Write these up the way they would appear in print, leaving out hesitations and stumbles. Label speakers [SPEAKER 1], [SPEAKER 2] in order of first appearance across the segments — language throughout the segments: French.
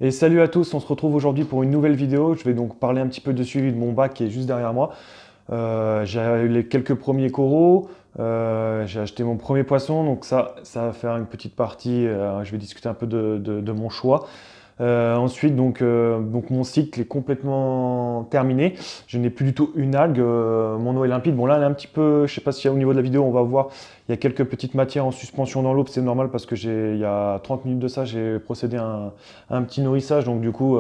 [SPEAKER 1] Et salut à tous, on se retrouve aujourd'hui pour une nouvelle vidéo. Je vais donc parler un petit peu de suivi de mon bac qui est juste derrière moi. J'ai eu les quelques premiers coraux, j'ai acheté mon premier poisson, donc ça va faire une petite partie. Je vais discuter un peu de mon choix. Ensuite, donc mon cycle est complètement terminé. Je n'ai plus du tout une algue. Mon eau est limpide. Bon, là, elle est un petit peu, je sais pas si au niveau de la vidéo, on va voir, il y a quelques petites matières en suspension dans l'eau. C'est normal parce que il y a 30 minutes de ça, j'ai procédé à un petit nourrissage. Donc, du coup,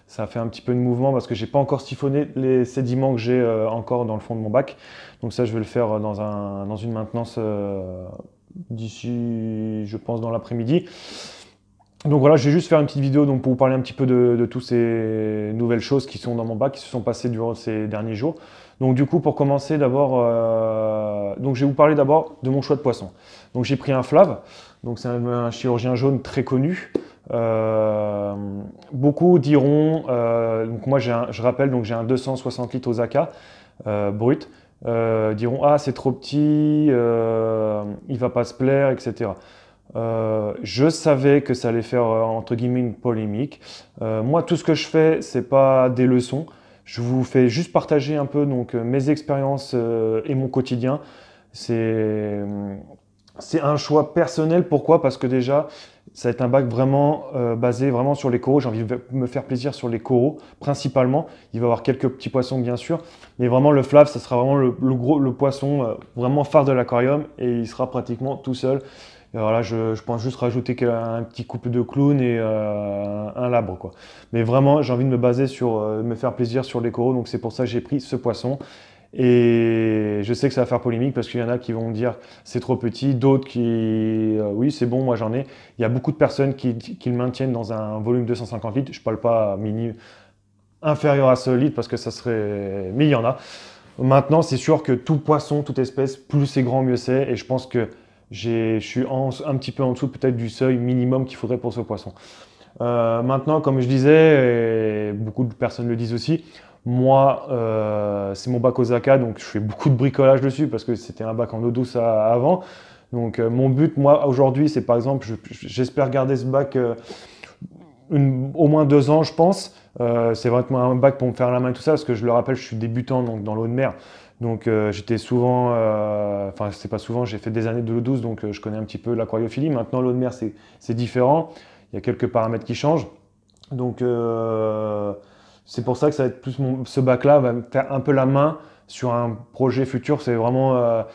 [SPEAKER 1] ça a fait un petit peu de mouvement parce que j'ai pas encore siphonné les sédiments que j'ai encore dans le fond de mon bac. Donc, ça, je vais le faire dans une maintenance d'ici, je pense, dans l'après-midi. Donc voilà, je vais juste faire une petite vidéo donc, pour vous parler un petit peu de toutes ces nouvelles choses qui sont dans mon bac, qui se sont passées durant ces derniers jours. Donc du coup, pour commencer d'abord, donc je vais vous parler d'abord de mon choix de poisson. Donc j'ai pris un Flav, donc c'est un chirurgien jaune très connu. Euh, Beaucoup diront, donc moi je rappelle, donc j'ai un 260 litres Osaka brut, diront ah c'est trop petit, il va pas se plaire, etc. Je savais que ça allait faire entre guillemets une polémique. Moi, tout ce que je fais, c'est pas des leçons. Je vous fais juste partager un peu donc mes expériences et mon quotidien. C'est c'est un choix personnel. Pourquoi? Parce que déjà, ça va être un bac vraiment basé vraiment sur les coraux. J'ai envie de me faire plaisir sur les coraux principalement. Il va y avoir quelques petits poissons bien sûr, mais vraiment le flav, ça sera vraiment le poisson vraiment phare de l'aquarium et il sera pratiquement tout seul. Et voilà, je pense juste rajouter un petit couple de clowns et un labre, quoi. Mais vraiment, j'ai envie de me baser sur, me faire plaisir sur les coraux, donc c'est pour ça que j'ai pris ce poisson. Et je sais que ça va faire polémique parce qu'il y en a qui vont me dire c'est trop petit, d'autres qui oui c'est bon, moi j'en ai. Il y a beaucoup de personnes qui le maintiennent dans un volume de 250 litres. Je ne parle pas mini inférieur à ce litre parce que ça serait. Mais il y en a. Maintenant, c'est sûr que tout poisson, toute espèce, plus c'est grand, mieux c'est. Et je pense que je suis un petit peu en dessous peut-être du seuil minimum qu'il faudrait pour ce poisson. Maintenant, comme je disais, et beaucoup de personnes le disent aussi, moi, c'est mon bac Osaka, donc je fais beaucoup de bricolage dessus parce que c'était un bac en eau douce avant. Donc mon but, moi, aujourd'hui, c'est par exemple, j'espère garder ce bac au moins 2 ans, je pense. C'est vraiment un bac pour me faire la main et tout ça, parce que je le rappelle, je suis débutant donc, dans l'eau de mer. Donc j'étais souvent, enfin c'est pas souvent, j'ai fait des années de l'eau douce, donc je connais un petit peu l'aquariophilie. Maintenant l'eau de mer c'est différent, il y a quelques paramètres qui changent. Donc c'est pour ça que ça va être plus ce bac-là va me faire un peu la main sur un projet futur. C'est vraiment,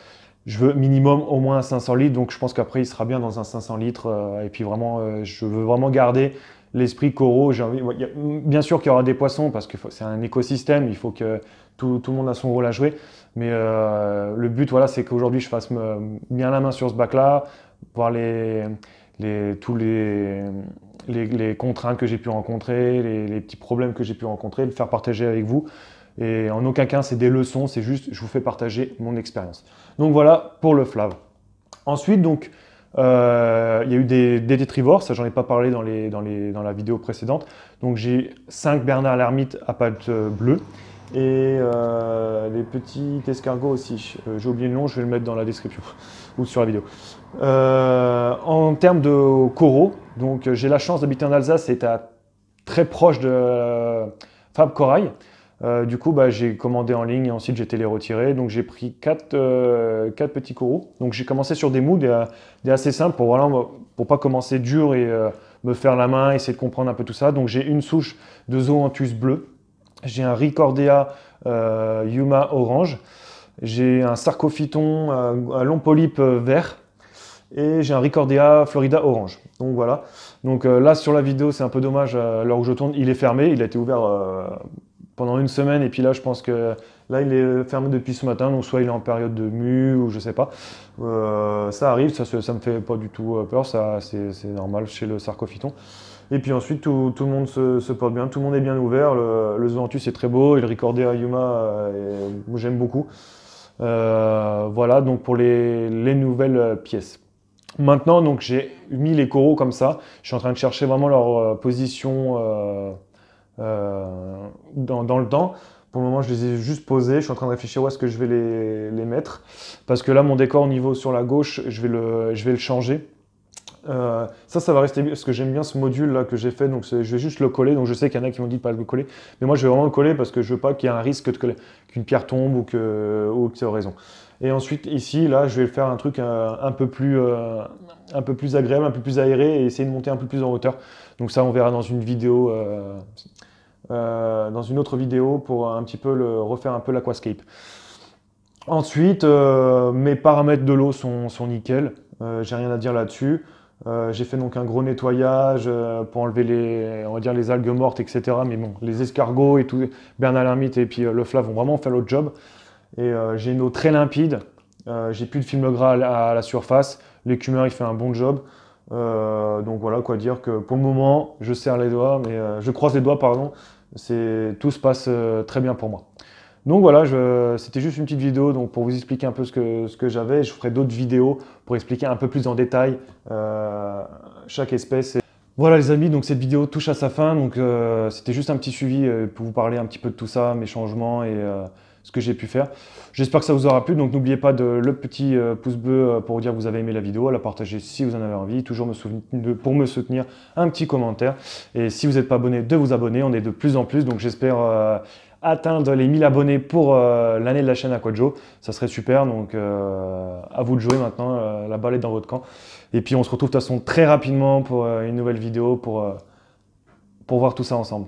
[SPEAKER 1] je veux minimum au moins un 500 litres, donc je pense qu'après il sera bien dans un 500 litres. Et puis vraiment, je veux vraiment garder l'esprit coraux. Bien sûr qu'il y aura des poissons parce que c'est un écosystème, il faut que tout le monde a son rôle à jouer. Mais le but, voilà, c'est qu'aujourd'hui je fasse bien la main sur ce bac-là, voir tous les contraintes que j'ai pu rencontrer, les petits problèmes que j'ai pu rencontrer, le faire partager avec vous. Et en aucun cas, c'est des leçons, c'est juste, je vous fais partager mon expérience. Donc voilà pour le flav. Ensuite, donc, il y a eu des tétrivores, ça j'en ai pas parlé dans la vidéo précédente. Donc j'ai 5 Bernard l'ermite à pattes bleues et les petits escargots aussi. J'ai oublié le nom, je vais le mettre dans la description ou sur la vidéo. En termes de coraux, donc j'ai la chance d'habiter en Alsace et être très proche de Fab Corail. Du coup, bah, j'ai commandé en ligne et ensuite j'ai été les retirer. Donc j'ai pris 4 petits coraux. Donc j'ai commencé sur des mous, des assez simples pour, voilà, pour pas commencer dur et me faire la main, essayer de comprendre un peu tout ça. Donc j'ai une souche de Zoanthus bleu. J'ai un Ricordea Yuma orange. J'ai un Sarcophyton à long polype vert. Et j'ai un Ricordea Florida orange. Donc voilà. Donc là sur la vidéo c'est un peu dommage à l'heure où je tourne, il est fermé, il a été ouvert pendant une semaine et puis là je pense que là il est fermé depuis ce matin, donc soit il est en période de mue ou je sais pas. Ça arrive, ça me fait pas du tout peur, c'est normal chez le Sarcophyton. Et puis ensuite tout le monde se porte bien, tout le monde est bien ouvert, le Zoanthus est très beau et le Ricordea Yuma j'aime beaucoup. Voilà donc pour les nouvelles pièces. Maintenant, donc j'ai mis les coraux comme ça. Je suis en train de chercher vraiment leur position dans le temps. Pour le moment, je les ai juste posés. Je suis en train de réfléchir où est-ce que je vais les mettre. Parce que là, mon décor au niveau sur la gauche, je vais le changer. Ça va rester parce que j'aime bien ce module là que j'ai fait, donc je vais juste le coller. Donc je sais qu'il y en a qui m'ont dit de pas le coller, mais moi je vais vraiment le coller parce que je veux pas qu'il y ait un risque qu'une pierre tombe ou que ça ait raison. Et ensuite ici, là, je vais faire un truc un peu plus agréable, un peu plus aéré et essayer de monter un peu plus en hauteur. Donc ça, on verra dans une vidéo, dans une autre vidéo pour un petit peu refaire un peu l'aquascape. Ensuite, mes paramètres de l'eau sont nickel. J'ai rien à dire là-dessus. J'ai fait donc un gros nettoyage pour enlever on va dire les algues mortes, etc. Mais bon, les escargots et tout, Bernard l'ermite et puis le flav vont vraiment faire le job. Et j'ai une eau très limpide. J'ai plus de film gras à la surface. L'écumeur, il fait un bon job. Donc voilà, quoi dire que pour le moment, je serre les doigts, mais je croise les doigts, pardon. Tout se passe très bien pour moi. Donc voilà, c'était juste une petite vidéo donc pour vous expliquer un peu ce que j'avais. Je ferai d'autres vidéos pour expliquer un peu plus en détail chaque espèce. Voilà les amis, donc cette vidéo touche à sa fin. Donc c'était juste un petit suivi pour vous parler un petit peu de tout ça, mes changements et ce que j'ai pu faire. J'espère que ça vous aura plu. Donc n'oubliez pas le petit pouce bleu pour vous dire que vous avez aimé la vidéo, à la partager si vous en avez envie. Toujours pour me soutenir, un petit commentaire. Et si vous n'êtes pas abonné, de vous abonner. On est de plus en plus, donc j'espère atteindre les 1000 abonnés pour l'année de la chaîne Aquajo. Ça serait super, donc à vous de jouer maintenant, la balle est dans votre camp. Et puis on se retrouve de toute façon très rapidement pour une nouvelle vidéo pour voir tout ça ensemble.